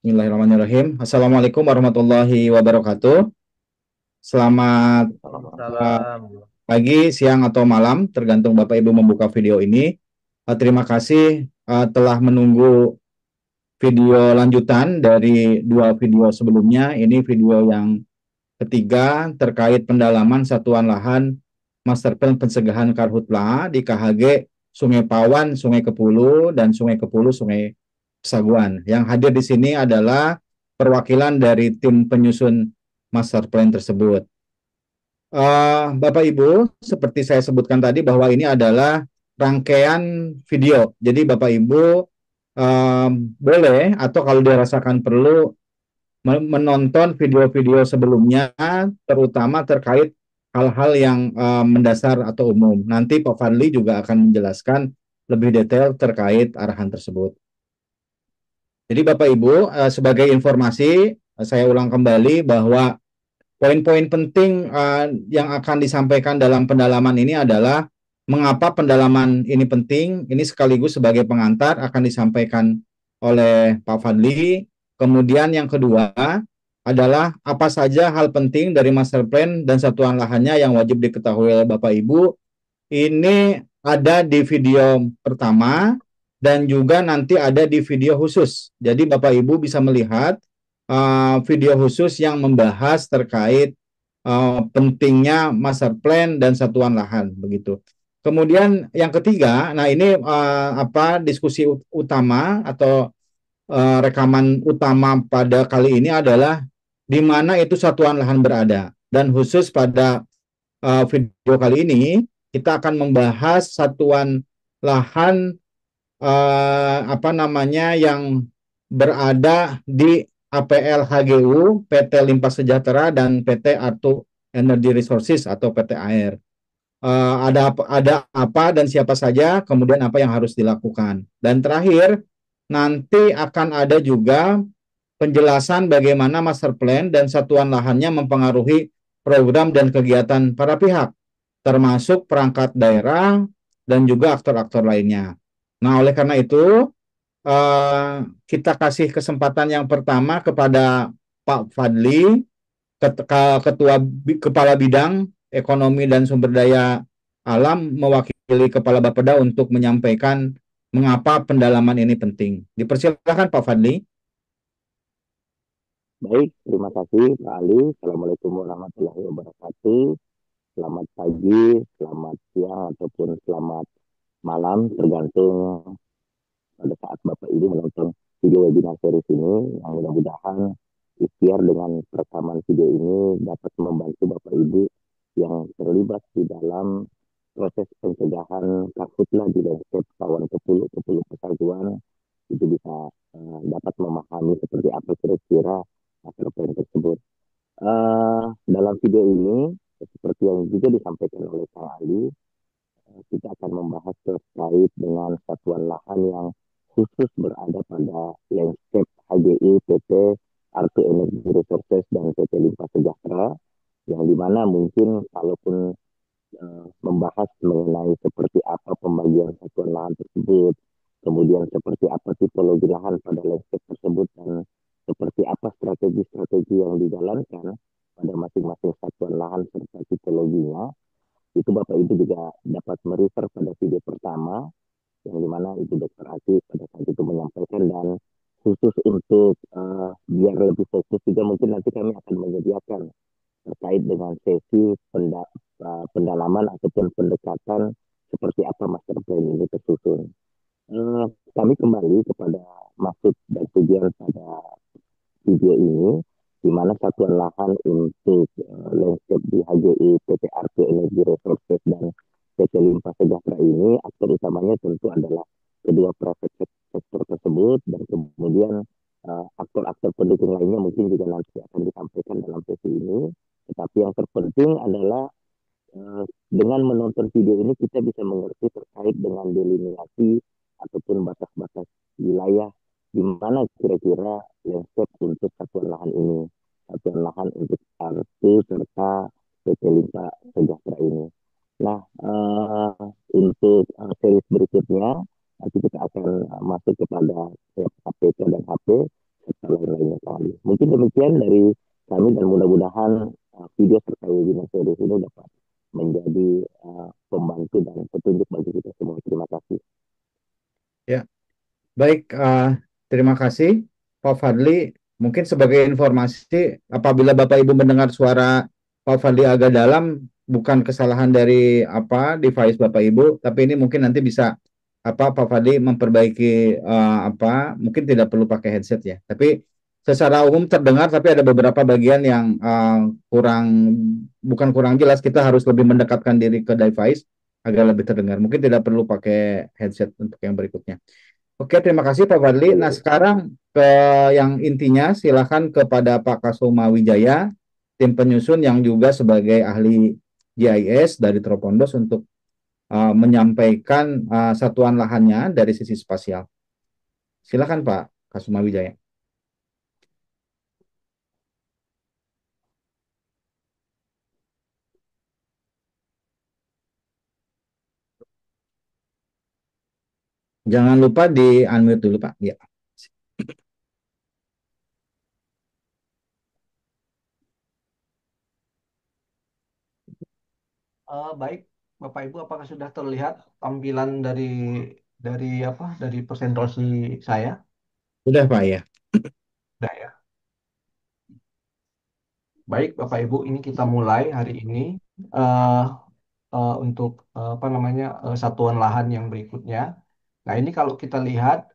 Bismillahirrahmanirrahim. Assalamualaikum warahmatullahi wabarakatuh. Selamat uh, Waalaikumsalam. pagi, siang, atau malam, tergantung Bapak Ibu membuka video ini. Terima kasih telah menunggu video lanjutan dari dua video sebelumnya. Ini video yang ketiga terkait pendalaman satuan lahan Master Plan Pencegahan Karhutla di KHG Sungai Pawan, Sungai Kepulu, dan Sungai Kepulu, Sungai Pesaguan. Yang hadir di sini adalah perwakilan dari tim penyusun Master Plan tersebut. Bapak Ibu, seperti saya sebutkan tadi bahwa ini adalah rangkaian video. Jadi Bapak Ibu boleh atau kalau dirasakan perlu menonton video-video sebelumnya, terutama terkait hal-hal yang mendasar atau umum. Nanti Pak Fadli juga akan menjelaskan lebih detail terkait arahan tersebut. Jadi Bapak Ibu, sebagai informasi, saya ulang kembali bahwa poin-poin penting yang akan disampaikan dalam pendalaman ini adalah mengapa pendalaman ini penting. Ini sekaligus sebagai pengantar akan disampaikan oleh Pak Fadli. Kemudian yang kedua adalah apa saja hal penting dari master plan dan satuan lahannya yang wajib diketahui oleh Bapak Ibu. Ini ada di video pertama dan juga nanti ada di video khusus. Jadi Bapak Ibu bisa melihat video khusus yang membahas terkait pentingnya master plan dan satuan lahan begitu. Kemudian yang ketiga, nah ini diskusi utama atau rekaman utama pada kali ini adalah di mana itu satuan lahan berada. Dan khusus pada video kali ini kita akan membahas satuan lahan yang berada di APL HGU, PT Limpah Sejahtera dan PT Arto Energy Resources atau PT AR. Ada apa dan siapa saja, kemudian apa yang harus dilakukan. Dan terakhir, nanti akan ada juga penjelasan bagaimana master plan dan satuan lahannya mempengaruhi program dan kegiatan para pihak, termasuk perangkat daerah dan juga aktor-aktor lainnya. Nah, oleh karena itu, kita kasih kesempatan yang pertama kepada Pak Fadli, Ketua Kepala Bidang Ekonomi dan Sumber Daya Alam, mewakili Kepala Bapeda untuk menyampaikan mengapa pendalaman ini penting. Dipersilakan Pak Fadli. Baik, terima kasih Pak Ali. Assalamualaikum warahmatullahi wabarakatuh. Selamat pagi, selamat siang, ataupun selamat malam, tergantung pada saat Bapak Ibu menonton video webinar series ini. Yang mudah-mudahan ikhtiar dengan rekaman video ini dapat membantu Bapak Ibu yang terlibat di dalam proses pencegahan karhutlah di landscape kawan Kepulu, Kepulu Pesaguan, itu bisa dapat memahami seperti apa kira-kira master plan tersebut. Dalam video ini, seperti yang juga disampaikan oleh Kang Ali, kita akan membahas terkait dengan satuan lahan yang khusus berada pada landscape HGI, PT Arto Energy Resources, dan PT Limpah Sejahtera, yang dimana mungkin kalaupun membahas mengenai seperti apa pembagian satuan lahan tersebut, kemudian seperti apa tipologi lahan pada landscape tersebut, dan seperti apa strategi-strategi yang dijalankan pada masing-masing satuan lahan serta tipologinya, itu Bapak Ibu juga dapat merefer pada video pertama, yang dimana Ibu Dr. Ati pada saat itu menyampaikan, dan khusus untuk biar lebih fokus juga mungkin nanti kami akan menyediakan terkait dengan sesi pendalaman ataupun pendekatan seperti apa master plan ini tersusun. Kami kembali kepada maksud dan tujuan pada video ini, di mana satuan lahan untuk landscape di HGI, PT Arto Energy Resources, dan PT Limpah Sejahtera ini, aktor utamanya tentu adalah kedua private sektor tersebut, dan kemudian aktor-aktor pendukung lainnya mungkin juga nanti akan disampaikan dalam sesi ini. Tetapi yang terpenting adalah dengan menonton video ini kita bisa mengerti terkait dengan delineasi ataupun batas-batas wilayah di mana kira-kira landscape untuk satuan lahan ini, satuan lahan untuk Artu serta PT Limpah Sejahtera ini. Nah, untuk series berikutnya nanti kita akan masuk kepada KPK dan HP. serta lain-lainnya Pak Ali. Mungkin demikian dari kami dan mudah-mudahan video terkait webinar series ini dapat menjadi pembantu dan petunjuk bagi kita semua. Terima kasih. Ya, baik. Terima kasih, Pak Fadli. Mungkin sebagai informasi, apabila Bapak Ibu mendengar suara Pak Fadli agak dalam, bukan kesalahan dari device Bapak Ibu, tapi ini mungkin nanti bisa Pak Fadli memperbaiki mungkin tidak perlu pakai headset ya. Tapi secara umum terdengar, tapi ada beberapa bagian yang kurang, bukan kurang jelas. Kita harus lebih mendekatkan diri ke device agar lebih terdengar. Mungkin tidak perlu pakai headset untuk yang berikutnya. Oke, terima kasih Pak Fadli. Nah, sekarang ke yang intinya, silakan kepada Pak Kasuma Wijaya, tim penyusun yang juga sebagai ahli GIS dari Tropondos untuk menyampaikan satuan lahannya dari sisi spasial. Silakan Pak Kasuma Wijaya. Jangan lupa di unmute dulu Pak. Ya. Baik, Bapak Ibu, apakah sudah terlihat tampilan dari dari presentasi saya? Sudah Pak ya. Sudah ya. Baik, Bapak Ibu, ini kita mulai hari ini eh untuk satuan lahan yang berikutnya. Nah, ini kalau kita lihat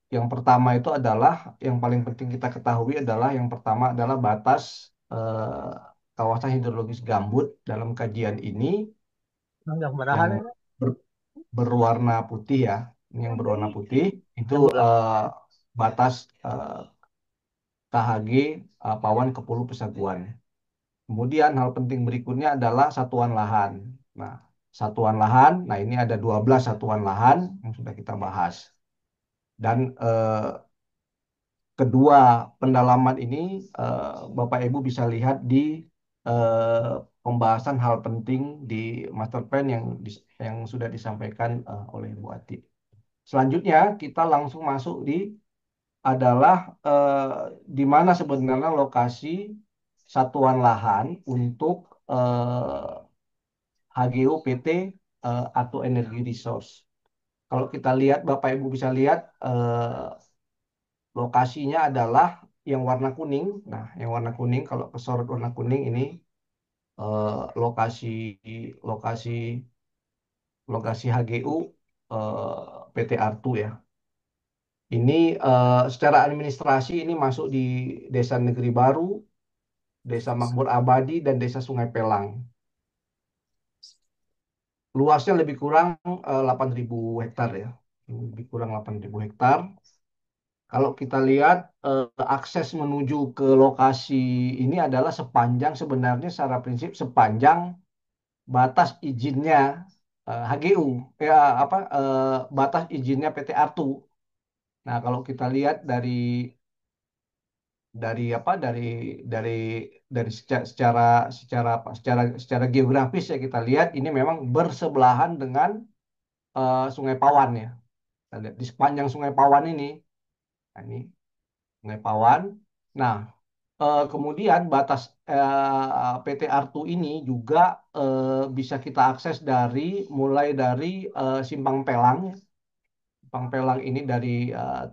yang pertama itu adalah yang paling penting kita ketahui adalah yang pertama adalah batas kawasan hidrologis gambut dalam kajian ini yang ber- berwarna putih ya. Ini yang berwarna putih itu batas eh, KHG Pawan Kepulu Pesaguan. Kemudian hal penting berikutnya adalah satuan lahan. Nah, satuan lahan, nah ini ada 12 satuan lahan yang sudah kita bahas. Dan kedua pendalaman ini Bapak Ibu bisa lihat di pembahasan hal penting di master plan yang sudah disampaikan oleh Bu Ati. Selanjutnya kita langsung masuk adalah di mana sebenarnya lokasi satuan lahan untuk HGU PT atau Energi Resource. Kalau kita lihat, Bapak Ibu bisa lihat lokasinya adalah yang warna kuning. Nah, yang warna kuning, kalau kesorot warna kuning ini lokasi lokasi lokasi HGU PT Artu ya. Ini secara administrasi ini masuk di Desa Negeri Baru, Desa Makmur Abadi, dan Desa Sungai Pelang. Luasnya lebih kurang 8.000 hektar ya. Lebih kurang 8.000 hektar. Kalau kita lihat akses menuju ke lokasi ini adalah sebenarnya secara prinsip sepanjang batas izinnya HGU ya batas izinnya PT Artu. Nah, kalau kita lihat dari apa dari secara secara geografis ya kita lihat ini memang bersebelahan dengan Sungai Pawan ya. Kita lihat di sepanjang Sungai Pawan ini, nah ini Sungai Pawan. Nah, kemudian batas PT Artu ini juga bisa kita akses mulai dari Simpang Pelang. Simpang Pelang ini dari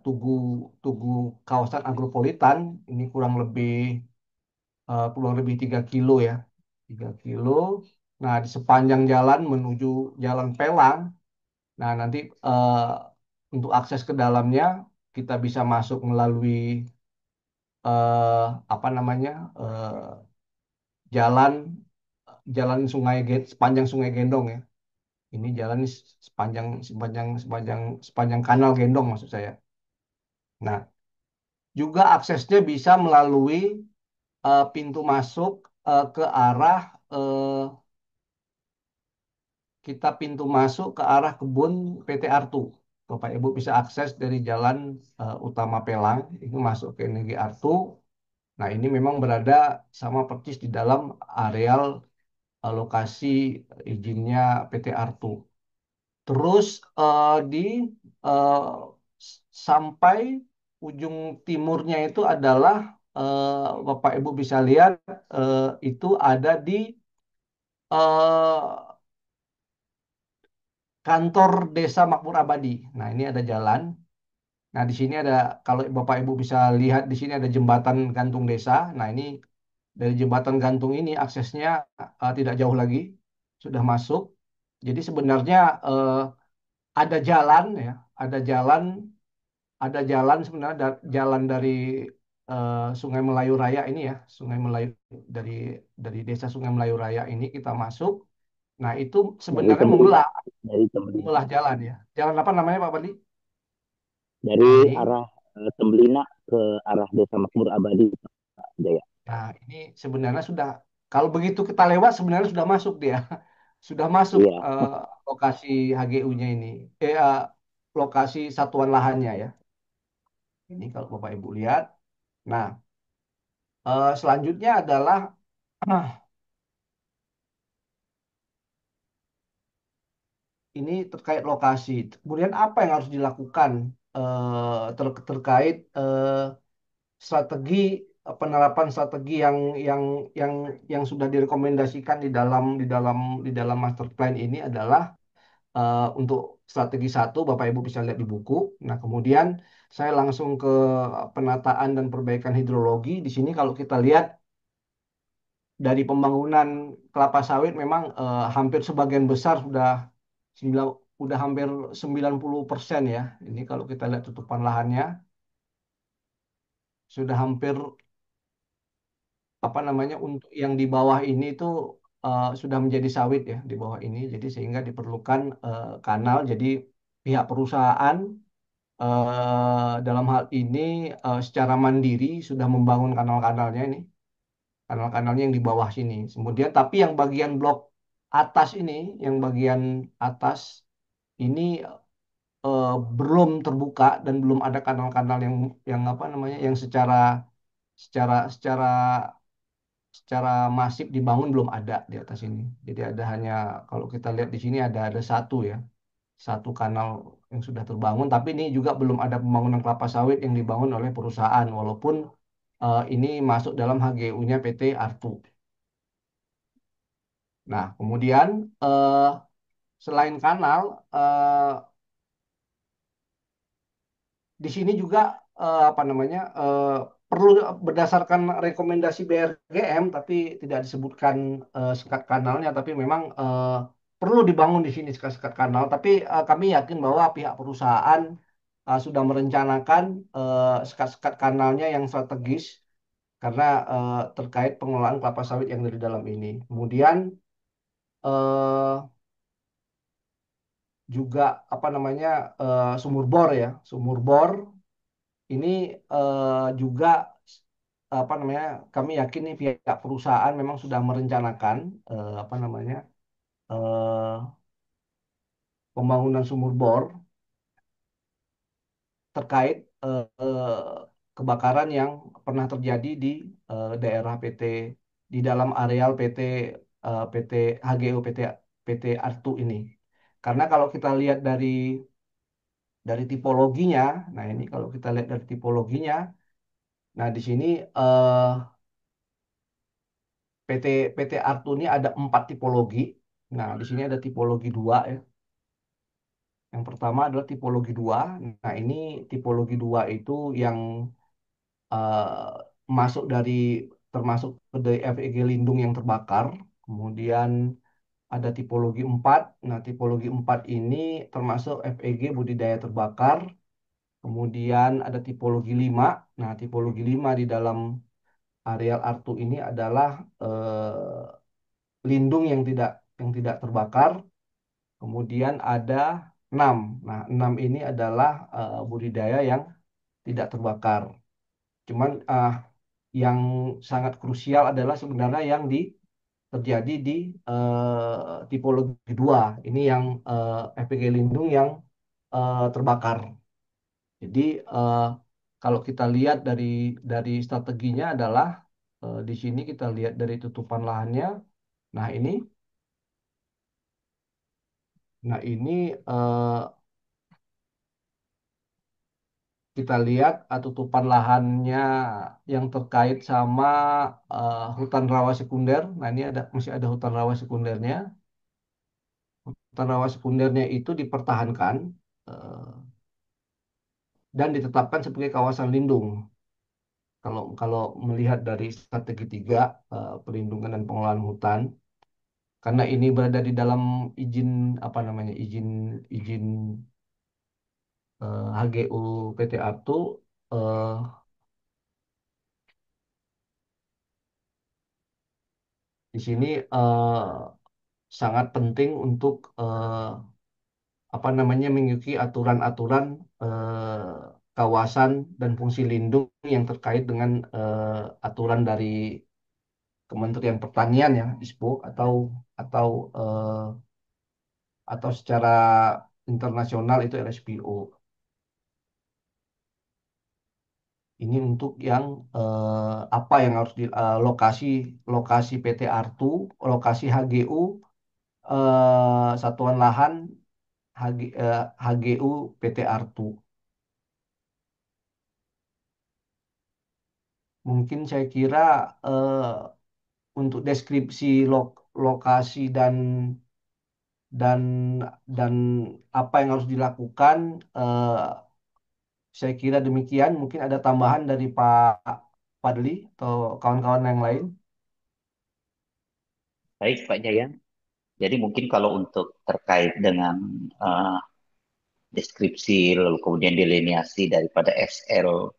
Tugu Tugu kawasan agropolitan ini kurang lebih 3 kilo ya. 3 kilo. Nah, di sepanjang jalan menuju Jalan Pelang, nah nanti untuk akses ke dalamnya kita bisa masuk melalui eh, apa namanya jalan jalan sepanjang Sungai Gendong ya. Ini jalan sepanjang sepanjang sepanjang sepanjang Kanal Gendong maksud saya. Nah, juga aksesnya bisa melalui pintu masuk ke arah eh, kita pintu masuk ke arah kebun PT Artu. Bapak Ibu bisa akses dari jalan utama Pelang, itu masuk ke Energi Artu. Nah, ini memang berada sama persis di dalam areal lokasi izinnya PT Artu. Terus eh, sampai ujung timurnya itu adalah Bapak Ibu bisa lihat itu ada di eh, kantor Desa Makmur Abadi. Nah, ini ada jalan. Nah, di sini ada, kalau Bapak Ibu bisa lihat, di sini ada jembatan gantung desa. Nah, ini dari jembatan gantung ini aksesnya tidak jauh lagi, sudah masuk. Jadi sebenarnya ada jalan ya, ada jalan, ada jalan sebenarnya jalan dari Sungai Melayu Raya ini ya, Sungai Melayu dari desa Sungai Melayu Raya ini kita masuk. Nah, itu Dari sebenarnya Tembeling, membelah dari Tembeling, membelah jalan ya. Jalan apa namanya Pak Bali? dari Nah, ini. arah Tembelina ke arah Desa Makmur Abadi, Pak Jaya. Nah, ini sebenarnya sudah, kalau begitu kita lewat sebenarnya sudah masuk dia. Sudah masuk Iya, lokasi HGU-nya ini. Lokasi satuan lahannya ya. Ini kalau Bapak Ibu lihat. Nah, selanjutnya adalah ini terkait lokasi. Kemudian apa yang harus dilakukan terkait strategi penerapan strategi yang yang sudah direkomendasikan di dalam master plan ini adalah untuk strategi satu, Bapak Ibu bisa lihat di buku. Nah, kemudian saya langsung ke penataan dan perbaikan hidrologi. Di sini kalau kita lihat dari pembangunan kelapa sawit memang hampir sebagian besar sembilan, sudah hampir 90% ya. Ini kalau kita lihat tutupan lahannya sudah hampir apa namanya untuk yang di bawah ini itu sudah menjadi sawit ya di bawah ini. Jadi sehingga diperlukan kanal. Jadi pihak perusahaan dalam hal ini secara mandiri sudah membangun kanal-kanalnya ini, kanal-kanalnya yang di bawah sini. Kemudian tapi yang bagian blok atas ini, yang bagian atas ini belum terbuka dan belum ada kanal-kanal yang apa namanya, yang secara secara secara secara masif dibangun belum ada di atas ini. Jadi ada hanya kalau kita lihat di sini ada satu ya, satu kanal yang sudah terbangun, tapi ini juga belum ada pembangunan kelapa sawit yang dibangun oleh perusahaan, walaupun ini masuk dalam HGU-nya PT Artu. Nah, kemudian selain kanal, eh, di sini juga apa namanya perlu berdasarkan rekomendasi BRGM, tapi tidak disebutkan sekat kanalnya, tapi memang perlu dibangun di sini sekat-sekat kanal. Tapi kami yakin bahwa pihak perusahaan sudah merencanakan sekat-sekat kanalnya yang strategis karena terkait pengelolaan kelapa sawit yang dari dalam ini. Kemudian eh, juga apa namanya sumur bor ya, sumur bor ini juga apa namanya kami yakin nih pihak perusahaan memang sudah merencanakan apa namanya eh, pembangunan sumur bor terkait kebakaran yang pernah terjadi di daerah PT, di dalam areal PT PT HGU PT Artu ini. Karena kalau kita lihat dari tipologinya, nah ini kalau kita lihat dari tipologinya, nah di sini PT Artu ini ada 4 tipologi. Nah, di sini ada tipologi 2 ya. Yang pertama adalah tipologi 2. Nah, ini tipologi 2 itu yang masuk dari termasuk dari FEG Lindung yang terbakar. Kemudian ada tipologi 4. Nah, tipologi 4 ini termasuk FEG budidaya terbakar. Kemudian ada tipologi 5. Nah, tipologi 5 di dalam areal Artu ini adalah lindung yang tidak terbakar. Kemudian ada 6. Nah, 6 ini adalah budidaya yang tidak terbakar. Cuman yang sangat krusial adalah sebenarnya yang terjadi di tipologi 2. Ini yang FPG lindung yang terbakar. Jadi eh, kalau kita lihat dari strateginya adalah di sini kita lihat dari tutupan lahannya. Nah, ini kita lihat tutupan lahannya yang terkait sama hutan rawa sekunder. Nah, ini masih ada hutan rawa sekundernya. Hutan rawa sekundernya itu dipertahankan eh, dan ditetapkan sebagai kawasan lindung. Kalau kalau melihat dari strategi tiga perlindungan dan pengelolaan hutan, karena ini berada di dalam izin apa namanya izin izin HGU PT Artu, eh, di sini sangat penting untuk apa namanya mengikuti aturan-aturan kawasan dan fungsi lindung yang terkait dengan aturan dari Kementerian Pertanian ya ISPO atau eh, atau secara internasional itu RSPO. Ini untuk yang apa yang harus di lokasi lokasi PT Artu, lokasi HGU, Satuan Lahan HGU PT Artu. Mungkin saya kira eh, untuk deskripsi lokasi dan dan apa yang harus dilakukan, saya kira demikian. Mungkin ada tambahan dari Pak Fadli atau kawan-kawan yang lain. Baik, Pak Jaya. Jadi mungkin kalau untuk terkait dengan eh, deskripsi lalu kemudian delineasi daripada SL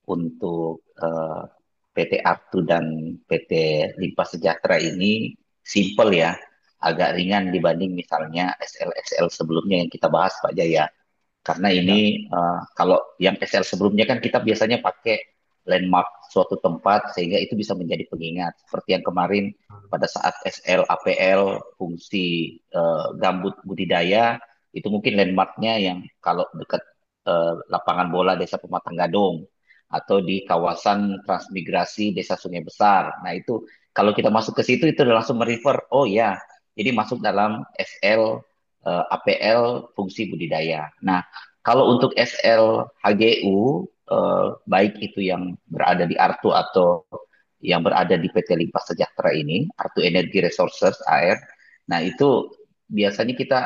untuk PT Artu dan PT Limpah Sejahtera ini simple ya, agak ringan dibanding misalnya SL-SL sebelumnya yang kita bahas Pak Jaya. Karena Ya, ini kalau yang SL sebelumnya kan kita biasanya pakai landmark suatu tempat sehingga itu bisa menjadi pengingat. Seperti yang kemarin pada saat SL APL fungsi gambut budidaya itu mungkin landmarknya yang kalau dekat lapangan bola Desa Pematang Gading atau di kawasan transmigrasi Desa Sungai Besar. Nah itu kalau kita masuk ke situ itu udah langsung merefer, oh ya, jadi masuk dalam SL APL fungsi budidaya. Nah kalau untuk SL HGU, baik itu yang berada di Artu atau yang berada di PT Limpah Sejahtera ini, Artu Energy Resources AR, nah itu biasanya kita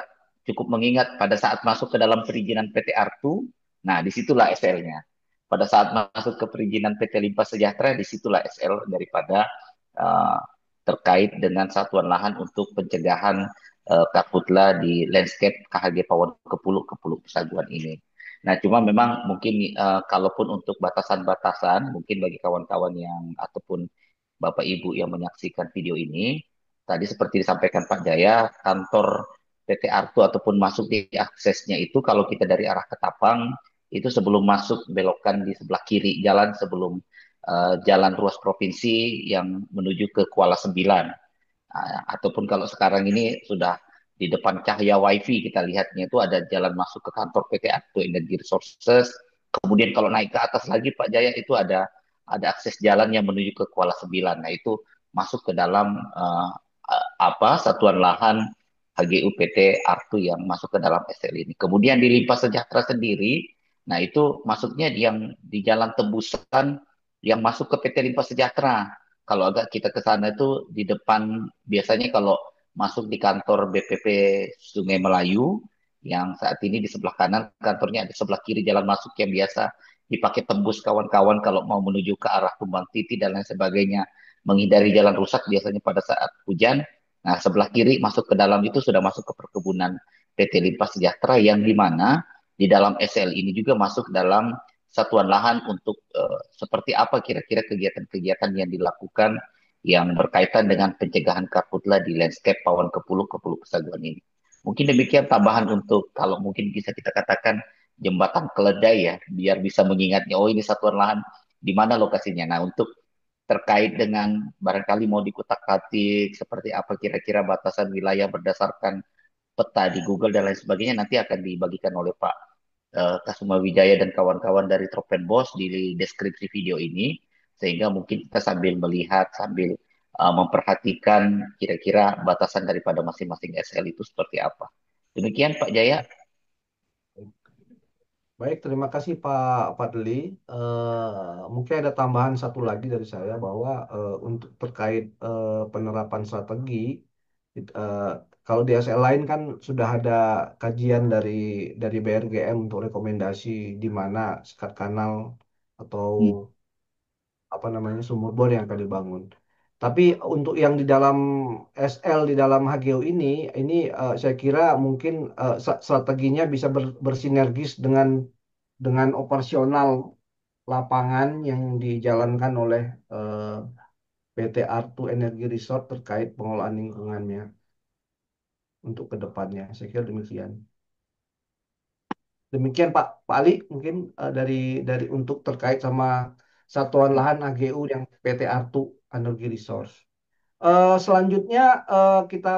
cukup mengingat pada saat masuk ke dalam perizinan PT Artu, nah disitulah SL-nya. Pada saat masuk ke perizinan PT Limpah Sejahtera, disitulah SL daripada uh, terkait dengan satuan lahan untuk pencegahan karhutla di landscape KHG Pawon Kepuluk Pesaguan ini. Nah, cuma memang mungkin kalaupun untuk batasan-batasan, mungkin bagi kawan-kawan yang ataupun Bapak Ibu yang menyaksikan video ini, tadi seperti disampaikan Pak Jaya, kantor PT Arto ataupun masuk di aksesnya itu kalau kita dari arah Ketapang itu sebelum masuk belokan di sebelah kiri jalan sebelum jalan ruas provinsi yang menuju ke Kuala Sembilan. Ataupun kalau sekarang ini sudah di depan cahaya wifi kita lihatnya itu ada jalan masuk ke kantor PT Akto Energy Resources. Kemudian kalau naik ke atas lagi Pak Jaya itu ada akses jalan yang menuju ke Kuala Sembilan. Nah itu masuk ke dalam apa satuan lahan HGU PT Artu yang masuk ke dalam SL ini. Kemudian di Limpah Sejahtera sendiri, nah itu masuknya yang di jalan tembusan yang masuk ke PT Limpah Sejahtera. Kalau agak kita ke sana itu di depan biasanya kalau masuk di kantor BPP Sungai Melayu yang saat ini di sebelah kanan kantornya ada sebelah kiri jalan masuk yang biasa dipakai tembus kawan-kawan kalau mau menuju ke arah Tumbang Titi dan lain sebagainya menghindari jalan rusak biasanya pada saat hujan. Nah, sebelah kiri masuk ke dalam itu sudah masuk ke perkebunan PT Limpah Sejahtera yang di mana di dalam SL ini juga masuk dalam satuan lahan untuk seperti apa kira-kira kegiatan-kegiatan yang dilakukan yang berkaitan dengan pencegahan karhutla di landscape Pawon Kepuluk Pesaguan ini. Mungkin demikian tambahan untuk kalau mungkin bisa kita katakan jembatan keledai ya, biar bisa mengingatnya, oh ini satuan lahan di mana lokasinya. Nah, untuk terkait dengan barangkali mau dikutak-atik seperti apa kira-kira batasan wilayah berdasarkan peta di Google dan lain sebagainya nanti akan dibagikan oleh Pak Kasuma Wijaya dan kawan-kawan dari Tropenbos di deskripsi video ini sehingga mungkin kita sambil melihat sambil memperhatikan kira-kira batasan daripada masing-masing SL itu seperti apa. Demikian Pak Jaya. Baik, terima kasih Pak Fadli. Mungkin ada tambahan satu lagi dari saya bahwa untuk terkait penerapan strategi, eh, kalau di ASL lain kan sudah ada kajian dari BRGM untuk rekomendasi di mana sekat kanal atau Hmm. apa namanya sumur bor yang akan dibangun. Tapi untuk yang di dalam SL di dalam HGU ini saya kira mungkin strateginya bisa bersinergis dengan operasional lapangan yang dijalankan oleh eh, PT Artu Energi Resort terkait pengelolaan lingkungannya untuk ke depannya. Saya kira demikian. Demikian Pak Ali mungkin dari untuk terkait sama satuan lahan AGU yang PT Artu Energi Resource. Selanjutnya kita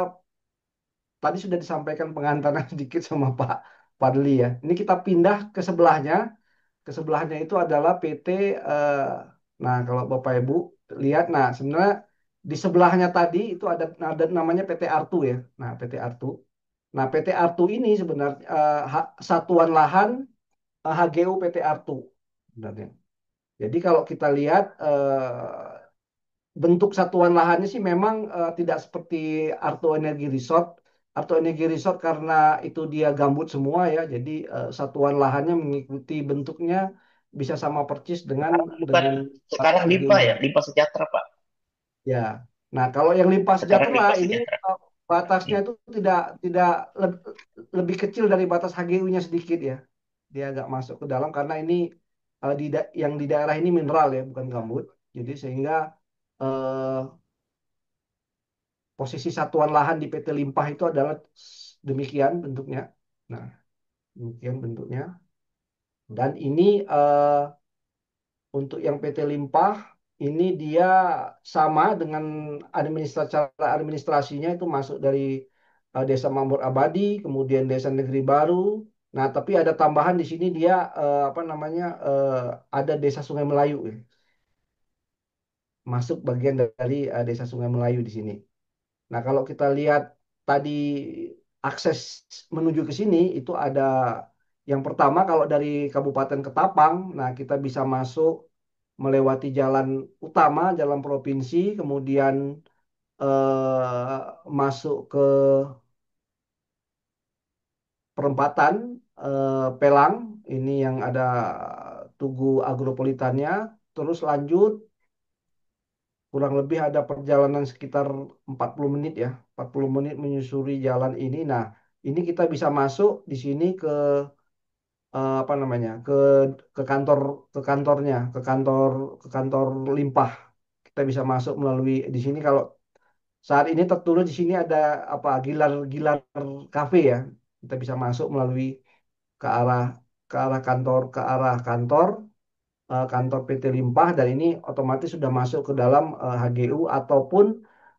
tadi sudah disampaikan pengantaran sedikit sama Pak Fadli ya. Ini kita pindah ke sebelahnya. Ke sebelahnya itu adalah PT. Nah, kalau Bapak Ibu lihat, nah sebenarnya di sebelahnya tadi itu ada namanya PT Artu ya. Nah, PT Artu. Nah, PT Artu ini sebenarnya satuan lahan HGU PT Artu sebenarnya. Jadi kalau kita lihat bentuk satuan lahannya sih memang tidak seperti Arto Energi Resort. Arto Energi Resort karena itu dia gambut semua ya, jadi satuan lahannya mengikuti bentuknya bisa sama persis dengan Sekarang bukan dengan sekarang Limpa HGU-nya. ya, Limpa Sejahtera Pak. Ya. Nah, kalau yang limpah Sekarang sejahtera Limpa ini Sejahtera. batasnya Hmm. itu tidak lebih kecil dari batas HGU-nya sedikit ya. Dia agak masuk ke dalam karena ini yang di daerah ini mineral ya, bukan gambut. Jadi sehingga eh, posisi satuan lahan di PT Limpah itu adalah demikian bentuknya. Nah, demikian bentuknya. Dan ini untuk yang PT Limpah ini dia sama dengan cara administrasinya itu masuk dari Desa Makmur Abadi, kemudian Desa Negeri Baru. Nah, tapi ada tambahan di sini dia apa namanya ada Desa Sungai Melayu ya. Masuk bagian dari Desa Sungai Melayu di sini. Nah, kalau kita lihat tadi akses menuju ke sini itu ada yang pertama kalau dari Kabupaten Ketapang, nah kita bisa masuk melewati jalan utama, jalan provinsi, kemudian masuk ke perempatan Pelang, ini yang ada Tugu Agropolitannya, terus lanjut kurang lebih ada perjalanan sekitar 40 menit ya, 40 menit menyusuri jalan ini. Nah, ini kita bisa masuk di sini ke apa namanya? Ke kantor Limpah. Kita bisa masuk melalui di sini kalau saat ini tertulis di sini ada apa Gilar Cafe ya. Kita bisa masuk melalui ke arah kantor PT Limpah dan ini otomatis sudah masuk ke dalam HGU ataupun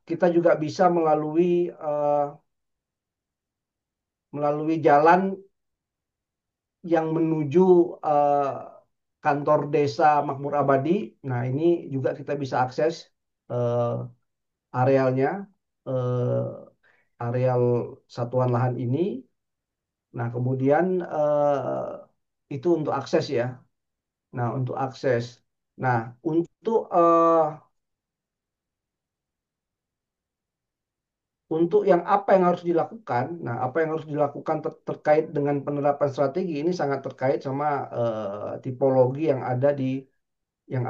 kita juga bisa melalui jalan yang menuju eh, kantor desa Makmur Abadi. Nah, ini juga kita bisa akses eh, arealnya, areal satuan lahan ini. Nah, kemudian itu untuk akses ya. Nah, untuk akses. Nah, untuk yang apa yang harus dilakukan, nah apa yang harus dilakukan terkait dengan penerapan strategi ini sangat terkait sama tipologi yang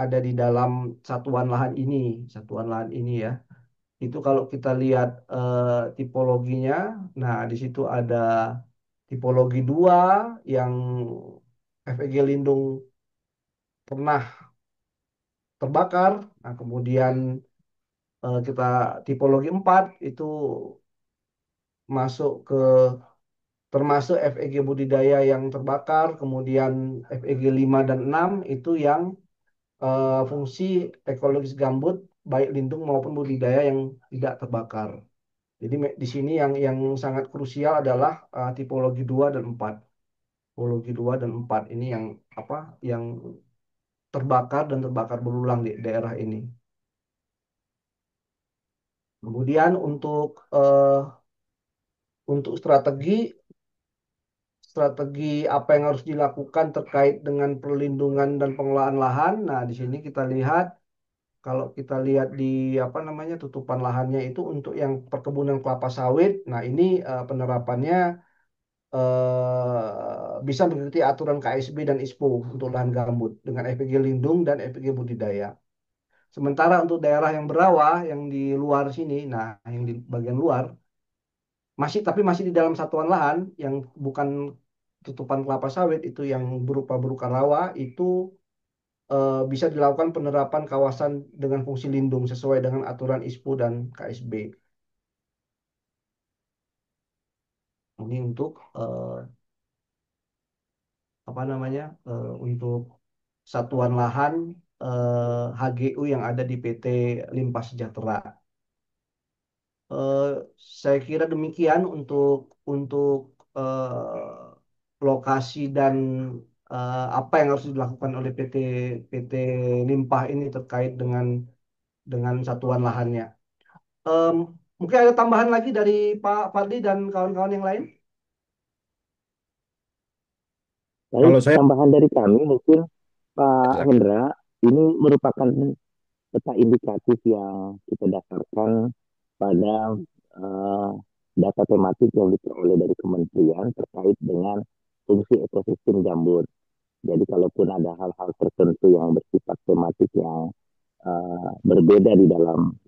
ada di dalam satuan lahan ini ya. Itu kalau kita lihat tipologinya, nah di situ ada tipologi 2 yang FEG Lindung pernah terbakar. Nah, kemudian kita tipologi 4 itu masuk ke termasuk FEG budidaya yang terbakar, kemudian FEG 5 dan 6 itu yang fungsi ekologis gambut baik lindung maupun budidaya yang tidak terbakar. Jadi di sini yang sangat krusial adalah tipologi 2 dan 4. Tipologi 2 dan 4 ini yang apa? Yang terbakar dan terbakar berulang di daerah ini. Kemudian untuk strategi strategi apa yang harus dilakukan terkait dengan perlindungan dan pengelolaan lahan. Nah, di sini kita lihat kalau kita lihat di apa namanya tutupan lahannya itu untuk yang perkebunan kelapa sawit. Nah, ini penerapannya bisa mengikuti aturan KSB dan ISPO untuk lahan gambut dengan FPG lindung dan FPG budidaya. Sementara untuk daerah yang berawa yang di luar sini, nah yang di bagian luar masih di dalam satuan lahan yang bukan tutupan kelapa sawit itu yang berupa rawa itu bisa dilakukan penerapan kawasan dengan fungsi lindung sesuai dengan aturan ISPO dan KSB. Ini untuk apa namanya untuk satuan lahan HGU yang ada di PT Limpah Sejahtera. Eh, saya kira demikian untuk lokasi dan apa yang harus dilakukan oleh PT Limpah ini terkait dengan satuan lahannya. Em, Mungkin ada tambahan lagi dari Pak Fadli dan kawan-kawan yang lain? Baik, Kalau saya, tambahan dari kami mungkin Pak Hendra, ini merupakan peta indikatif yang kita dasarkan pada eh, data tematik yang diperoleh dari kementerian terkait dengan fungsi ekosistem gambut. Jadi kalaupun ada hal-hal tertentu yang bersifat tematik yang berbeda di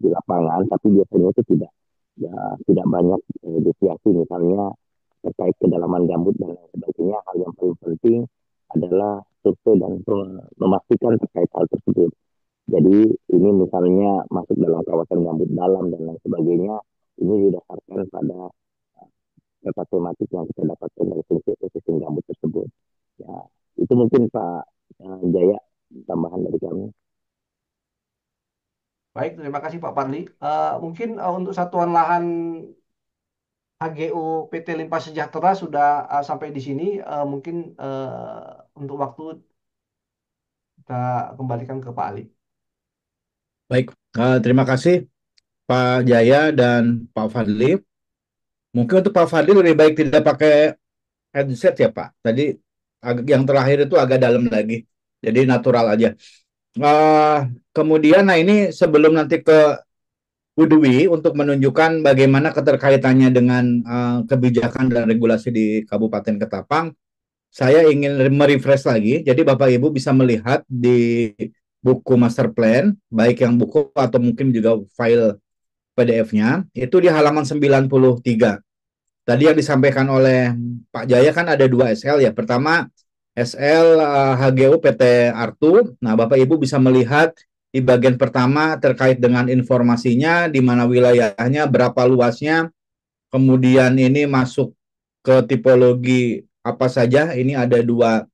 lapangan, tapi biasanya itu tidak ya, tidak banyak deviasi, misalnya terkait kedalaman gambut dan lain sebagainya. Hal yang paling penting adalah survei dan memastikan terkait hal tersebut. Jadi ini misalnya masuk dalam kawasan gambut dalam dan lain sebagainya, ini didasarkan pada data tematik yang kita dapatkan dari fungsi ekosistem gambut tersebut. Ya, itu mungkin Pak Jaya, tambahan dari kami. Baik, terima kasih Pak Fadli. Mungkin untuk satuan lahan HGU PT Limpah Sejahtera sudah sampai di sini. Mungkin untuk waktu kita kembalikan ke Pak Ali. baik, terima kasih Pak Jaya dan Pak Fadli. Mungkin untuk Pak Fadli lebih baik tidak pakai headset ya Pak. Tadi yang terakhir itu agak dalam lagi, jadi natural aja. Eh, Kemudian, nah ini sebelum nanti ke Bu Dwi untuk menunjukkan bagaimana keterkaitannya dengan kebijakan dan regulasi di Kabupaten Ketapang, saya ingin merefresh lagi. Jadi Bapak Ibu bisa melihat di buku master plan, baik yang buku atau mungkin juga file PDF-nya, itu di halaman 93. Tadi yang disampaikan oleh Pak Jaya kan ada dua SL ya. Pertama SL HGU PT Artu. Nah, Bapak Ibu bisa melihat di bagian pertama terkait dengan informasinya, di mana wilayahnya, berapa luasnya, kemudian ini masuk ke tipologi apa saja. Ini ada dua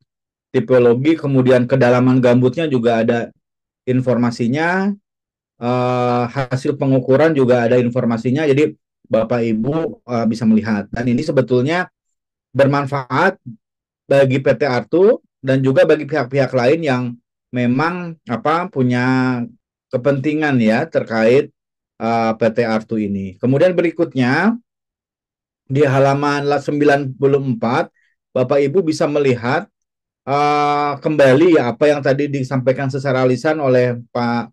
tipologi, kemudian kedalaman gambutnya juga ada informasinya, hasil pengukuran juga ada informasinya. Jadi Bapak Ibu bisa melihat. Dan ini sebetulnya bermanfaat bagi PT Artu dan juga bagi pihak-pihak lain yang memang punya kepentingan ya terkait PT Artu ini. Kemudian berikutnya di halaman 94 Bapak Ibu bisa melihat kembali ya apa yang tadi disampaikan secara lisan oleh Pak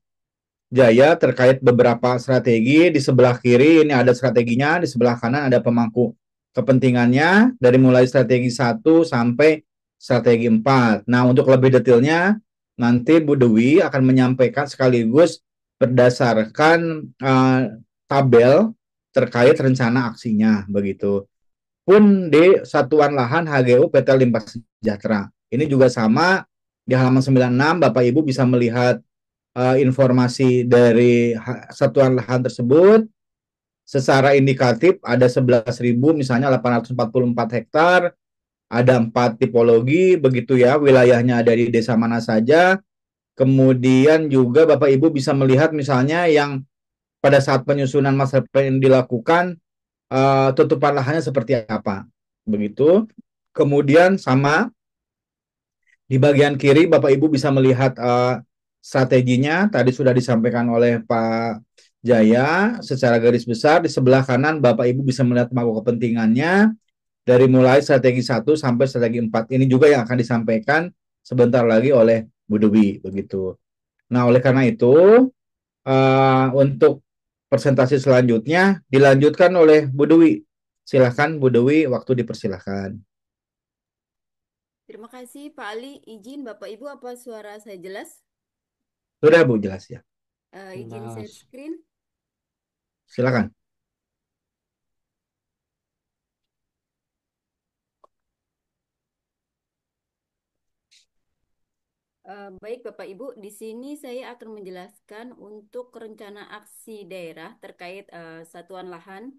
Jaya terkait beberapa strategi. Di sebelah kiri ini ada strateginya, di sebelah kanan ada pemangku kepentingannya dari mulai strategi 1 sampai strategi 4. Nah, untuk lebih detailnya nanti Bu Dewi akan menyampaikan sekaligus berdasarkan tabel terkait rencana aksinya begitu. Pun di Satuan Lahan HGU PT Limpah Sejahtera. Ini juga sama di halaman 96 Bapak Ibu bisa melihat informasi dari satuan lahan tersebut. Secara indikatif ada 11.000 misalnya 844 hektar, ada 4 tipologi begitu ya, wilayahnya ada di desa mana saja. Kemudian juga Bapak Ibu bisa melihat misalnya yang pada saat penyusunan master plan dilakukan tutupan lahannya seperti apa. Begitu. Kemudian sama di bagian kiri Bapak Ibu bisa melihat strateginya tadi sudah disampaikan oleh Pak Jaya secara garis besar. Di sebelah kanan Bapak Ibu bisa melihat pemangku kepentingannya. dari mulai strategi 1 sampai strategi 4 ini juga yang akan disampaikan sebentar lagi oleh Bu Dewi begitu. Nah, oleh karena itu untuk presentasi selanjutnya dilanjutkan oleh Bu Dewi. Silahkan Bu Dewi, waktu dipersilahkan. Terima kasih Pak Ali. Izin Bapak Ibu, apa suara saya jelas? Sudah Bu, jelas ya. Izin share Jelas. screen. Silakan. Baik Bapak Ibu, di sini saya akan menjelaskan untuk rencana aksi daerah terkait Satuan Lahan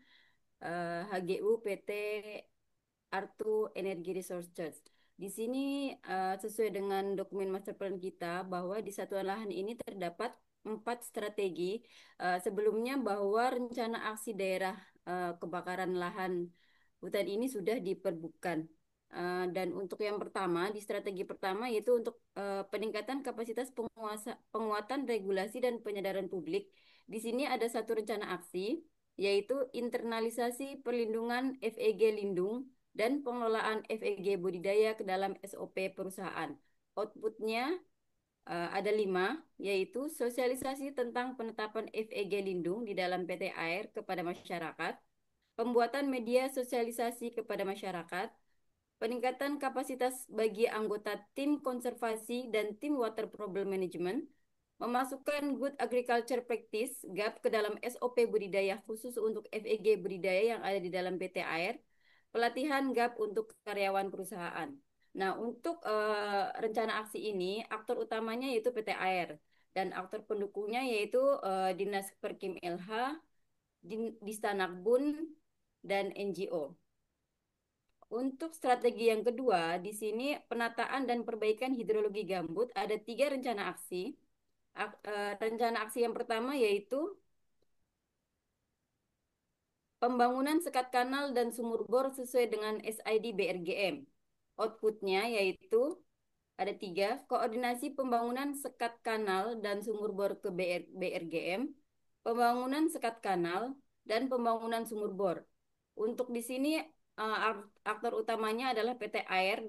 HGU PT Artu Energi Resource Church. Di sini sesuai dengan dokumen master plan kita bahwa di Satuan Lahan ini terdapat 4 strategi. Sebelumnya bahwa rencana aksi daerah kebakaran lahan hutan ini sudah diperbukan. Dan untuk yang pertama, di strategi pertama yaitu untuk peningkatan kapasitas penguatan regulasi dan penyadaran publik. Di sini ada satu rencana aksi, yaitu internalisasi perlindungan FEG lindung dan pengelolaan FEG budidaya ke dalam SOP perusahaan. Outputnya ada 5, yaitu sosialisasi tentang penetapan FEG lindung di dalam PT Air kepada masyarakat, pembuatan media sosialisasi kepada masyarakat, peningkatan kapasitas bagi anggota tim konservasi dan tim water problem management, memasukkan good agriculture practice GAP ke dalam SOP budidaya khusus untuk FEG budidaya yang ada di dalam PT Air, pelatihan GAP untuk karyawan perusahaan. Nah, untuk rencana aksi ini, aktor utamanya yaitu PT Air dan aktor pendukungnya yaitu Dinas Perkim LH, Distanakbun, dan NGO. Untuk strategi yang kedua, di sini penataan dan perbaikan hidrologi gambut ada 3 rencana aksi. Rencana aksi yang pertama yaitu pembangunan sekat kanal dan sumur bor sesuai dengan SID BRGM. Outputnya yaitu ada 3, koordinasi pembangunan sekat kanal dan sumur bor ke BRGM, pembangunan sekat kanal, dan pembangunan sumur bor. Untuk di sini aktor utamanya adalah PT Air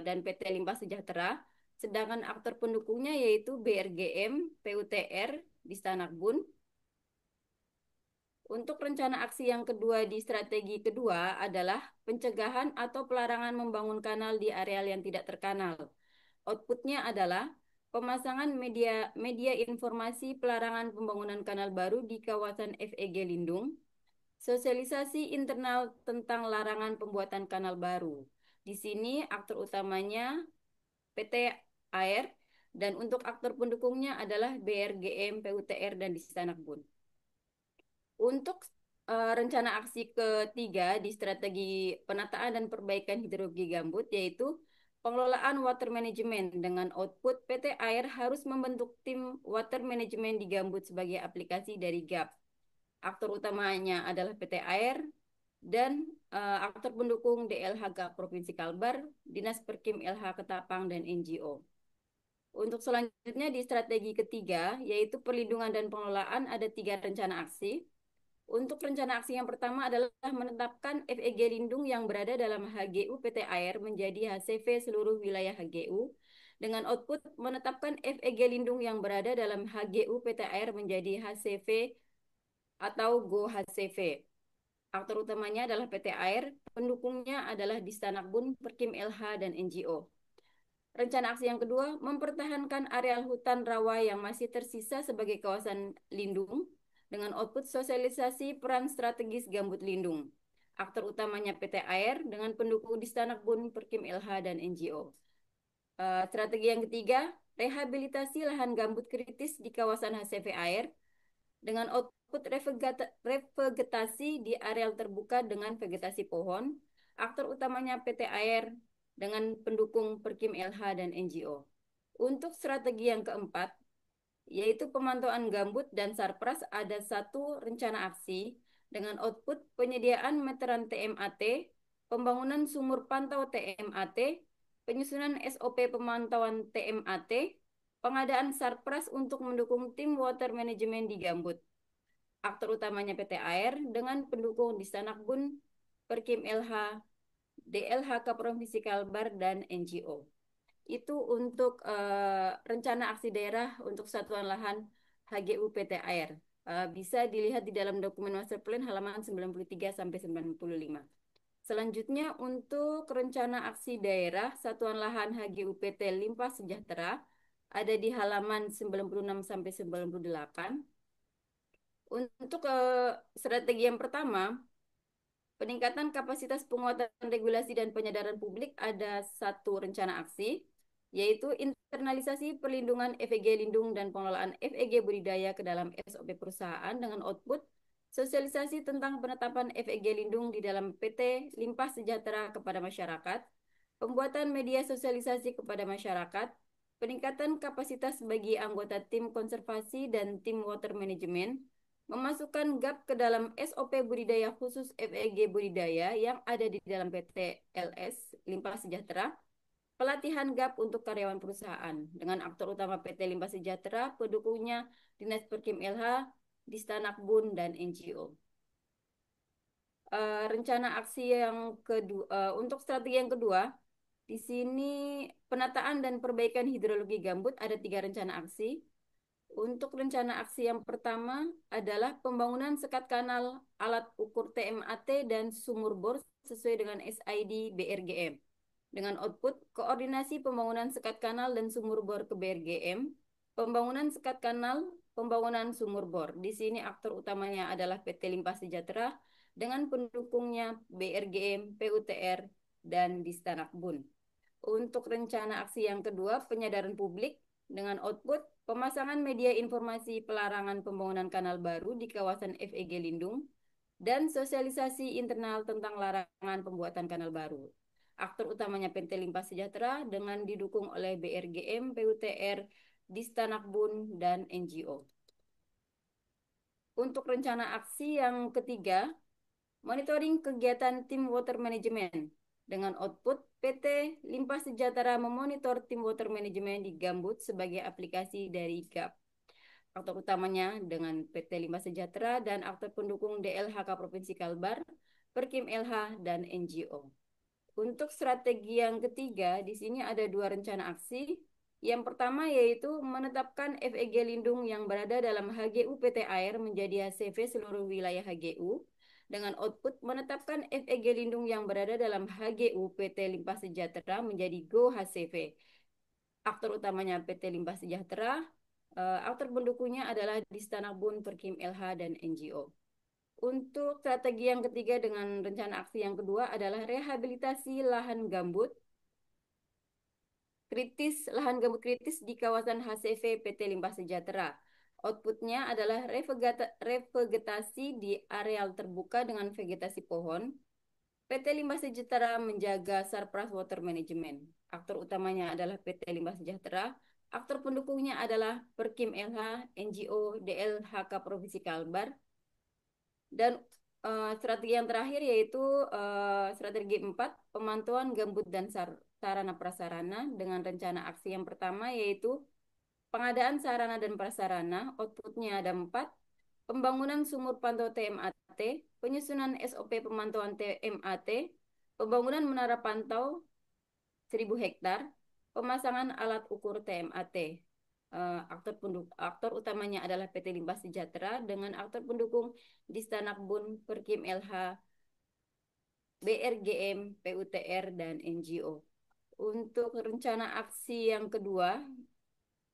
dan PT Limpah Sejahtera, sedangkan aktor pendukungnya yaitu BRGM, PUTR, Distanakbun. Untuk rencana aksi yang kedua di strategi kedua adalah pencegahan atau pelarangan membangun kanal di areal yang tidak terkanal. Outputnya adalah pemasangan media informasi pelarangan pembangunan kanal baru di kawasan FEG Lindung, sosialisasi internal tentang larangan pembuatan kanal baru. Di sini aktor utamanya PT Air dan untuk aktor pendukungnya adalah BRGM, PUTR, dan Distanakbun. Untuk rencana aksi ketiga di strategi penataan dan perbaikan hidrologi gambut yaitu pengelolaan water management dengan output PT Air harus membentuk tim water management di gambut sebagai aplikasi dari GAP. Aktor utamanya adalah PT Air dan aktor pendukung DLHK Provinsi Kalbar, Dinas Perkim LH Ketapang, dan NGO. Untuk selanjutnya di strategi ketiga, yaitu perlindungan dan pengelolaan, ada 3 rencana aksi. Untuk rencana aksi yang pertama adalah menetapkan FEG lindung yang berada dalam HGU PT Air menjadi HCV seluruh wilayah HGU, dengan output menetapkan FEG lindung yang berada dalam HGU PT Air menjadi HCV atau Go HCV. Aktor utamanya adalah PT Air, pendukungnya adalah Distanakbun, Perkim LH, dan NGO. Rencana aksi yang kedua, mempertahankan areal hutan rawa yang masih tersisa sebagai kawasan lindung dengan output sosialisasi peran strategis gambut lindung. Aktor utamanya PT Air dengan pendukung Distanakbun, Perkim LH, dan NGO. Strategi yang ketiga, rehabilitasi lahan gambut kritis di kawasan HCV Air dengan output revegetasi di areal terbuka dengan vegetasi pohon. Aktor utamanya PT Air dengan pendukung Perkim LH dan NGO. Untuk strategi yang keempat, yaitu pemantauan gambut dan sarpras, ada 1 rencana aksi dengan output penyediaan meteran TMAT, pembangunan sumur pantau TMAT, penyusunan SOP pemantauan TMAT, pengadaan sarpras untuk mendukung tim water management di gambut. Aktor utamanya PT Air dengan pendukung Distanakbun, Perkim LH, DLHK Provinsi Kalbar, dan NGO. Itu untuk rencana aksi daerah untuk Satuan Lahan HGU PT Air. Bisa dilihat di dalam dokumen Master Plan halaman 93 sampai 95. Selanjutnya untuk rencana aksi daerah Satuan Lahan HGU PT Limpah Sejahtera ada di halaman 96 sampai 98. Untuk strategi yang pertama, peningkatan kapasitas penguatan regulasi dan penyadaran publik, ada satu rencana aksi, yaitu internalisasi perlindungan FEG lindung dan pengelolaan FEG budidaya ke dalam SOP perusahaan dengan output sosialisasi tentang penetapan FEG lindung di dalam PT Limpah Sejahtera kepada masyarakat, pembuatan media sosialisasi kepada masyarakat, peningkatan kapasitas bagi anggota tim konservasi dan tim water management, memasukkan GAP ke dalam SOP budidaya khusus FEG budidaya yang ada di dalam PT LS Limpah Sejahtera, pelatihan GAP untuk karyawan perusahaan dengan aktor utama PT Limpah Sejahtera, pendukungnya Dinas Perkim LH, Distanakbun, dan NGO. Rencana aksi yang kedua, untuk strategi yang kedua, di sini penataan dan perbaikan hidrologi gambut ada 3 rencana aksi. Untuk rencana aksi yang pertama adalah pembangunan sekat kanal, alat ukur TMAT, dan sumur bor sesuai dengan SID BRGM. Dengan output koordinasi pembangunan sekat kanal dan sumur bor ke BRGM, pembangunan sekat kanal, pembangunan sumur bor. Di sini aktor utamanya adalah PT Limpah Sejahtera dengan pendukungnya BRGM, PUTR, dan Distanakbun. Untuk rencana aksi yang kedua, penyadaran publik dengan output pemasangan media informasi pelarangan pembangunan kanal baru di kawasan FEG lindung dan sosialisasi internal tentang larangan pembuatan kanal baru. Aktor utamanya PT Limpah Sejahtera dengan didukung oleh BRGM, PUTR, Distanakbun, dan NGO. Untuk rencana aksi yang ketiga, monitoring kegiatan tim water management dengan output PT Limpah Sejahtera memonitor tim water management di Gambut sebagai aplikasi dari GAP. Aktor utamanya dengan PT Limpah Sejahtera dan aktor pendukung DLHK Provinsi Kalbar, Perkim LH, dan NGO. Untuk strategi yang ketiga, di sini ada 2 rencana aksi. Yang pertama yaitu menetapkan FEG lindung yang berada dalam HGU PT Air menjadi HCV seluruh wilayah HGU. Dengan output menetapkan FEG lindung yang berada dalam HGU PT Limpah Sejahtera menjadi GO HCV. Aktor utamanya PT Limpah Sejahtera, aktor pendukungnya adalah Distanakbun, Perkim LH, dan NGO. Untuk strategi yang ketiga dengan rencana aksi yang kedua adalah rehabilitasi lahan gambut kritis, lahan gambut kritis di kawasan HCV PT Limpah Sejahtera. Outputnya adalah revegetasi di areal terbuka dengan vegetasi pohon. PT Limpah Sejahtera menjaga Sarpras Water Management. Aktor utamanya adalah PT Limpah Sejahtera. Aktor pendukungnya adalah Perkim LH, NGO, DLHK Provinsi Kalbar. Dan strategi yang terakhir yaitu strategi 4, pemantauan gambut dan sarana prasarana dengan rencana aksi yang pertama yaitu pengadaan sarana dan prasarana, outputnya ada 4, pembangunan sumur pantau TMAT, penyusunan SOP pemantauan TMAT, pembangunan menara pantau 1000 hektar, pemasangan alat ukur TMAT. Aktor utamanya adalah PT Limpah Sejahtera dengan aktor pendukung Distanakbun, Perkim LH, BRGM, PUTR, dan NGO. Untuk rencana aksi yang kedua,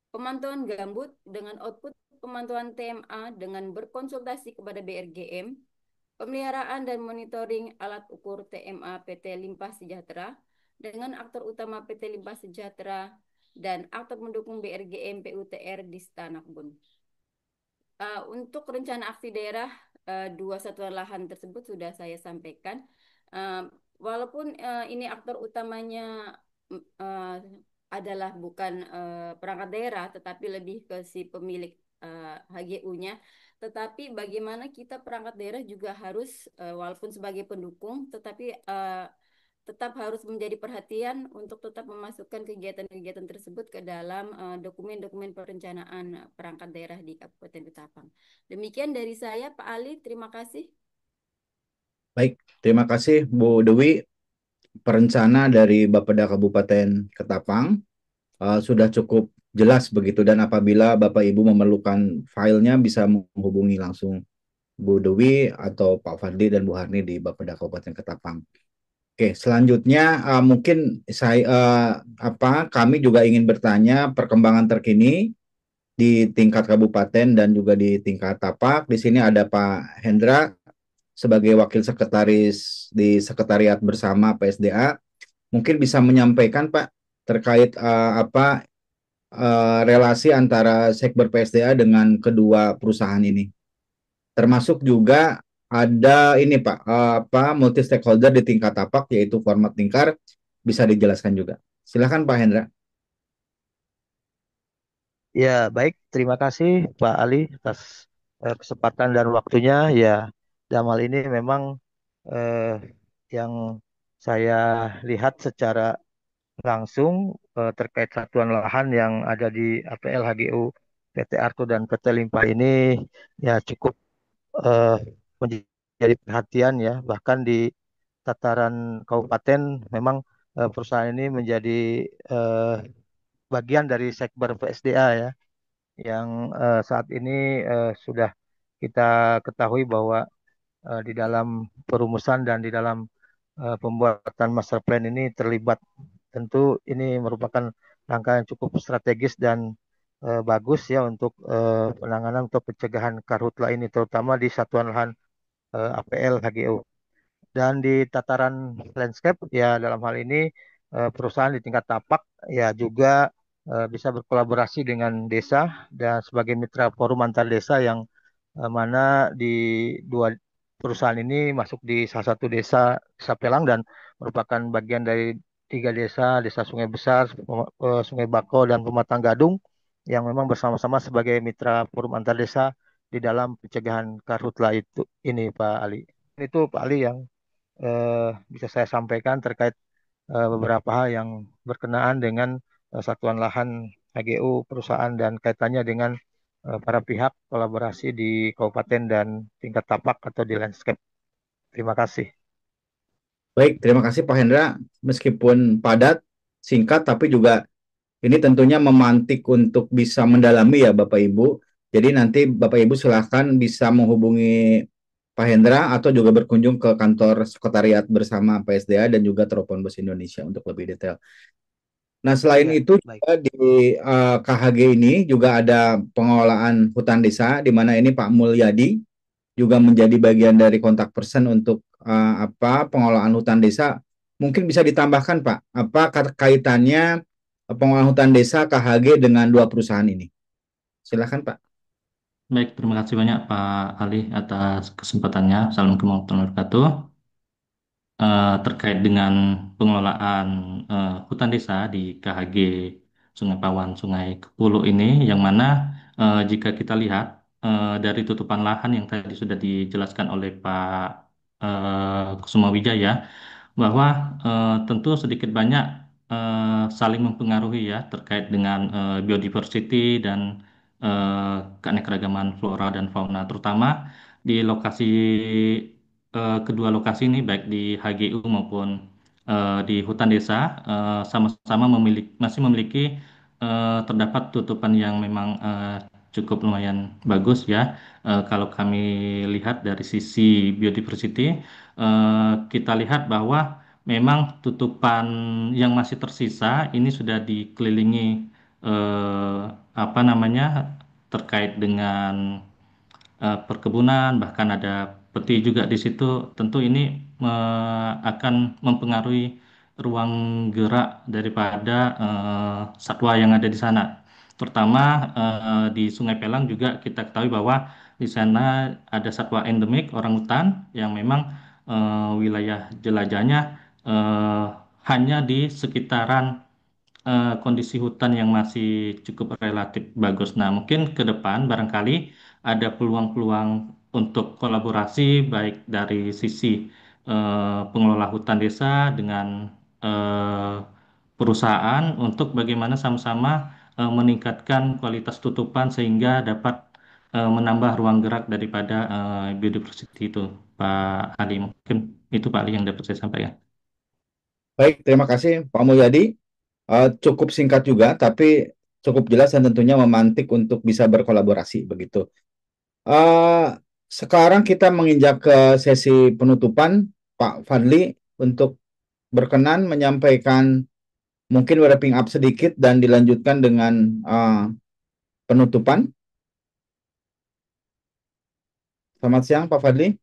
pemantauan gambut dengan output pemantauan TMA dengan berkonsultasi kepada BRGM, pemeliharaan dan monitoring alat ukur TMA PT Limpah Sejahtera dengan aktor utama PT Limpah Sejahtera dan aktor mendukung BRGM, PUTR, Distanakbun. Untuk rencana aksi daerah 2 satuan lahan tersebut sudah saya sampaikan. Walaupun ini aktor utamanya adalah bukan perangkat daerah, tetapi lebih ke si pemilik HGU-nya. Tetapi bagaimana kita perangkat daerah juga harus, walaupun sebagai pendukung, tetapi tetap harus menjadi perhatian untuk tetap memasukkan kegiatan-kegiatan tersebut ke dalam dokumen-dokumen perencanaan perangkat daerah di Kabupaten Ketapang. Demikian dari saya, Pak Ali. Terima kasih. Baik, terima kasih Bu Dewi. perencana dari Bapeda Kabupaten Ketapang sudah cukup jelas begitu, dan apabila Bapak Ibu memerlukan filenya bisa menghubungi langsung Bu Dewi atau Pak Fadli dan Bu Harni di Bapeda Kabupaten Ketapang. Oke, selanjutnya mungkin kami juga ingin bertanya perkembangan terkini di tingkat kabupaten dan juga di tingkat tapak. Di sini ada Pak Hendra sebagai Wakil Sekretaris di Sekretariat Bersama PSDA. Mungkin bisa menyampaikan Pak terkait relasi antara Sekber PSDA dengan kedua perusahaan ini. Termasuk juga ada ini Pak, multi stakeholder di tingkat tapak yaitu format lingkar, bisa dijelaskan juga. Silakan Pak Hendra. Ya, baik. Terima kasih Pak Ali atas kesempatan dan waktunya. Ya, dalam hal ini memang eh, yang saya lihat secara langsung terkait satuan lahan yang ada di APL HGU PT Arto dan PT Limpa ini ya cukup eh, menjadi perhatian ya. Bahkan di tataran kabupaten memang perusahaan ini menjadi eh, bagian dari Sekber PSDA ya yang saat ini sudah kita ketahui bahwa di dalam perumusan dan di dalam pembuatan master plan ini terlibat. Tentu ini merupakan langkah yang cukup strategis dan bagus ya untuk penanganan atau pencegahan karhutla ini terutama di satuan lahan APL HGU. Dan di tataran landscape ya dalam hal ini perusahaan di tingkat tapak ya juga bisa berkolaborasi dengan desa dan sebagai mitra forum antar desa yang mana di dua perusahaan ini masuk di salah satu desa, Desa Pelang, dan merupakan bagian dari tiga desa, Desa Sungai Besar, Sungai Bako, dan Pematang Gadung, yang memang bersama-sama sebagai mitra forum antar desa di dalam pencegahan karhutla itu ini Pak Ali. Itu Pak Ali yang bisa saya sampaikan terkait beberapa hal yang berkenaan dengan satuan lahan HGU perusahaan dan kaitannya dengan para pihak kolaborasi di kabupaten dan tingkat tapak atau di landscape. Terima kasih. Baik, terima kasih Pak Hendra. Meskipun padat, singkat, tapi juga ini tentunya memantik untuk bisa mendalami ya Bapak Ibu. Jadi nanti Bapak Ibu silahkan bisa menghubungi Pak Hendra atau juga berkunjung ke kantor sekretariat bersama PSDA dan juga Teropon Bus Indonesia untuk lebih detail. Nah, selain Ya, itu baik. juga di KHG ini juga ada pengelolaan hutan desa, di mana ini Pak Mulyadi juga menjadi bagian dari kontak person untuk pengelolaan hutan desa. Mungkin bisa ditambahkan Pak, apa kaitannya pengelolaan hutan desa KHG dengan dua perusahaan ini? Silakan Pak. Baik, terima kasih banyak Pak Ali atas kesempatannya. Assalamualaikum warahmatullahi wabarakatuh. Terkait dengan pengelolaan hutan desa di KHG Sungai Pawan, Sungai Kepulu ini, yang mana jika kita lihat dari tutupan lahan yang tadi sudah dijelaskan oleh Pak Kusuma Wijaya, bahwa tentu sedikit banyak saling mempengaruhi ya terkait dengan biodiversity dan keanekaragaman flora dan fauna, terutama di lokasi kedua lokasi ini baik di HGU maupun di hutan desa sama-sama masih memiliki terdapat tutupan yang memang cukup lumayan bagus ya. Kalau kami lihat dari sisi biodiversity, kita lihat bahwa memang tutupan yang masih tersisa ini sudah dikelilingi eh, apa namanya terkait dengan perkebunan, bahkan ada peti juga di situ. Tentu ini akan mempengaruhi ruang gerak daripada satwa yang ada di sana. Terutama di Sungai Pelang juga kita ketahui bahwa di sana ada satwa endemik orangutan yang memang wilayah jelajahnya eh, hanya di sekitaran kondisi hutan yang masih cukup relatif bagus. Nah, mungkin ke depan barangkali ada peluang-peluang untuk kolaborasi baik dari sisi pengelola hutan desa dengan eh, perusahaan untuk bagaimana sama-sama meningkatkan kualitas tutupan sehingga dapat menambah ruang gerak daripada biodiversity itu, Pak Ali. Mungkin itu Pak Ali yang dapat saya sampaikan. Baik, terima kasih Pak Mulyadi. Cukup singkat juga, tapi cukup jelas dan tentunya memantik untuk bisa berkolaborasi begitu. Eh, Sekarang kita menginjak ke sesi penutupan, Pak Fadli, untuk berkenan menyampaikan mungkin wrapping up sedikit dan dilanjutkan dengan penutupan. Selamat siang, Pak Fadli.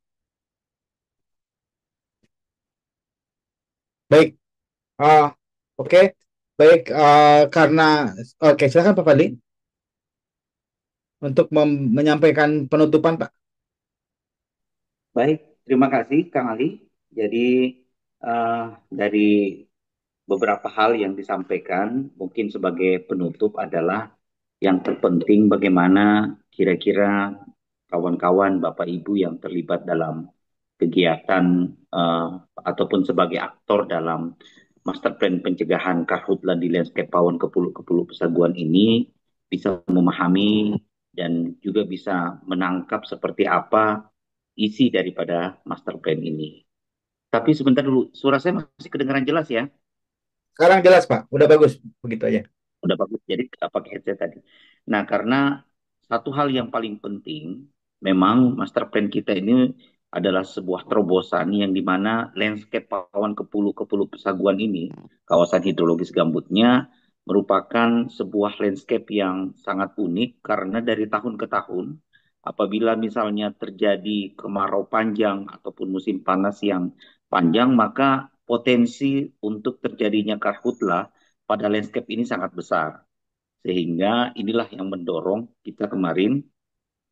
Baik, ah, oke, baik, karena oke, silakan Pak Fadli untuk menyampaikan penutupan, Pak. Baik, terima kasih Kang Ali. Jadi dari beberapa hal yang disampaikan, mungkin sebagai penutup adalah yang terpenting bagaimana kira-kira kawan-kawan Bapak Ibu yang terlibat dalam kegiatan ataupun sebagai aktor dalam Master Plan Pencegahan Karhutla di Landscape Pawon Kepulu Pesaguan ini bisa memahami dan juga bisa menangkap seperti apa isi daripada Master Plan ini. Tapi sebentar dulu, suara saya masih kedengaran jelas ya? Sekarang jelas, Pak. Udah bagus, begitu aja. Udah bagus, jadi pakai headset tadi. Nah, karena satu hal yang paling penting, memang master plan kita ini adalah sebuah terobosan yang dimana landscape Pawon Kepulu Pesaguan ini, kawasan hidrologis gambutnya, merupakan sebuah landscape yang sangat unik karena dari tahun ke tahun, apabila misalnya terjadi kemarau panjang ataupun musim panas yang panjang, maka potensi untuk terjadinya karhutla pada landscape ini sangat besar. Sehingga inilah yang mendorong kita kemarin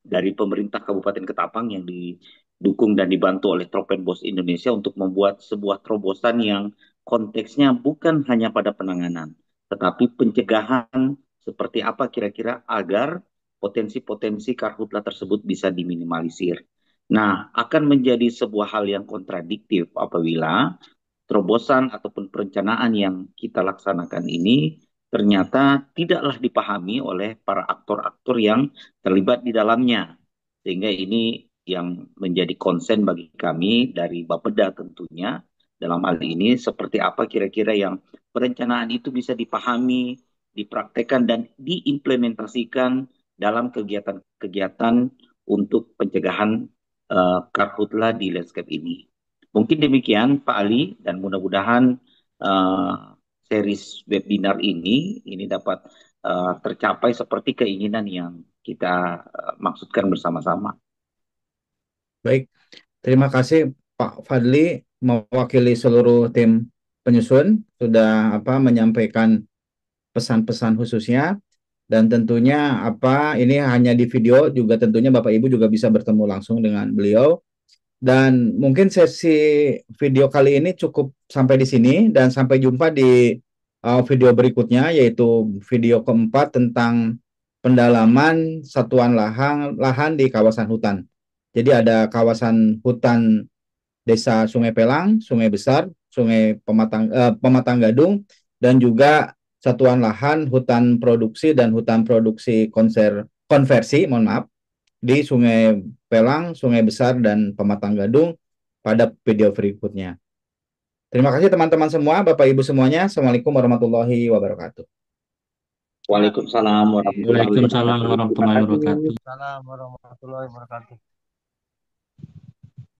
dari pemerintah Kabupaten Ketapang yang didukung dan dibantu oleh Tropenbos Indonesia untuk membuat sebuah terobosan yang konteksnya bukan hanya pada penanganan, tetapi pencegahan seperti apa kira-kira agar potensi-potensi karhutla tersebut bisa diminimalisir. Nah, akan menjadi sebuah hal yang kontradiktif apabila terobosan ataupun perencanaan yang kita laksanakan ini ternyata tidaklah dipahami oleh para aktor-aktor yang terlibat di dalamnya. Sehingga ini yang menjadi konsen bagi kami dari Bapeda tentunya dalam hal ini seperti apa kira-kira yang perencanaan itu bisa dipahami, dipraktekkan dan diimplementasikan dalam kegiatan-kegiatan untuk pencegahan karhutla di landscape ini. Mungkin demikian Pak Ali dan mudah-mudahan uh, series webinar ini dapat tercapai seperti keinginan yang kita maksudkan bersama-sama. Baik, terima kasih Pak Fadli mewakili seluruh tim penyusun sudah menyampaikan pesan-pesan khususnya dan tentunya ini hanya di video juga tentunya Bapak Ibu juga bisa bertemu langsung dengan beliau. Dan mungkin sesi video kali ini cukup sampai di sini dan sampai jumpa di video berikutnya yaitu video keempat tentang pendalaman satuan lahan di kawasan hutan. Jadi ada kawasan hutan Desa Sungai Pelang, Sungai Besar, Pematang Gadung, dan juga satuan lahan hutan produksi dan hutan produksi konversi, mohon maaf, di Sungai Pelang, Sungai Besar, dan Pematang Gadung pada video berikutnya. Terima kasih teman-teman semua, Bapak Ibu semuanya. Assalamualaikum warahmatullahi wabarakatuh. Waalaikumsalam warahmatullahi wabarakatuh. Waalaikumsalam warahmatullahi wabarakatuh. Assalamualaikum warahmatullahi wabarakatuh.